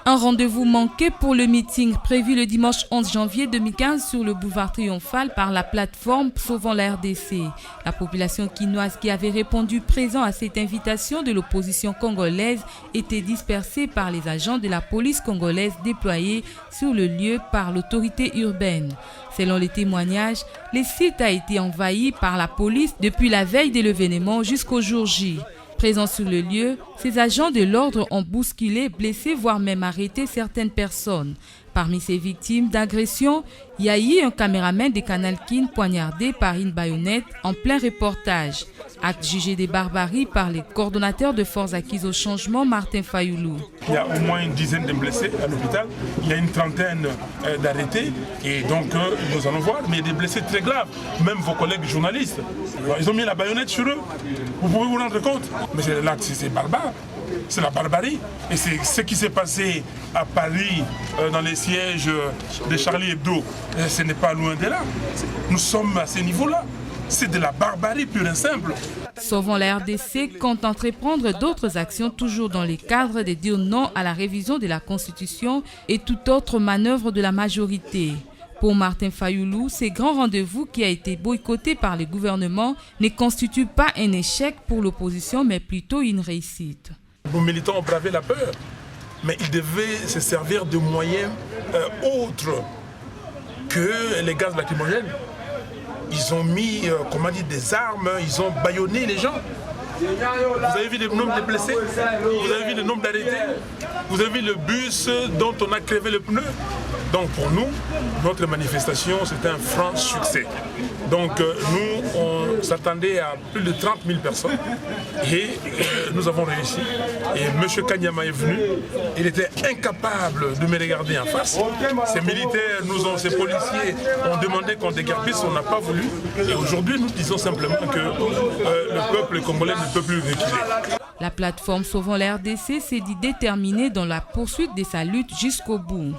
Un rendez-vous manqué pour le meeting prévu le dimanche 11 janvier 2015 sur le boulevard Triomphal par la plateforme Sauvons la RDC. La population quinoise qui avait répondu présent à cette invitation de l'opposition congolaise était dispersée par les agents de la police congolaise déployés sur le lieu par l'autorité urbaine. Selon les témoignages, le site a été envahi par la police depuis la veille de l'événement jusqu'au jour J. Présents sur le lieu, ces agents de l'ordre ont bousculé, blessé, voire même arrêté certaines personnes. Parmi ces victimes d'agression, il y a eu un caméraman de Canal Kin poignardé par une baïonnette en plein reportage. Acte jugé de barbarie par les coordonnateurs de forces acquises au changement, Martin Fayoulou. Il y a au moins une dizaine de blessés à l'hôpital, il y a une trentaine d'arrêtés et donc nous allons voir, mais il y a des blessés très graves, même vos collègues journalistes. Ils ont mis la baïonnette sur eux, vous pouvez vous rendre compte. Mais l'acte, c'est barbare. C'est la barbarie. Et c'est ce qui s'est passé à Paris dans les sièges de Charlie Hebdo. Ce n'est pas loin de là. Nous sommes à ce niveau-là. C'est de la barbarie pure et simple. Sauvons la RDC compte entreprendre d'autres actions toujours dans le cadre de dire non à la révision de la Constitution et toute autre manœuvre de la majorité. Pour Martin Fayoulou, ces grands rendez-vous qui a été boycotté par le gouvernement ne constituent pas un échec pour l'opposition, mais plutôt une réussite. Nos militants ont bravé la peur, mais ils devaient se servir de moyens autres que les gaz lacrymogènes. Ils ont mis, des armes, ils ont bâillonné les gens. Vous avez vu le nombre de blessés, vous avez vu le nombre d'arrêtés, vous avez vu le bus dont on a crevé le pneu. Donc pour nous, notre manifestation, c'était un franc succès. Donc nous, on s'attendait à plus de 30 000 personnes et nous avons réussi. Et M. Kanyama est venu, il était incapable de me regarder en face. Ces militaires, ces policiers ont demandé qu'on déguerpisse, on n'a pas voulu. Et aujourd'hui, nous disons simplement que le peuple congolais ne peut plus reculer. La plateforme Sauvons la RDC s'est dit déterminée dans la poursuite de sa lutte jusqu'au bout.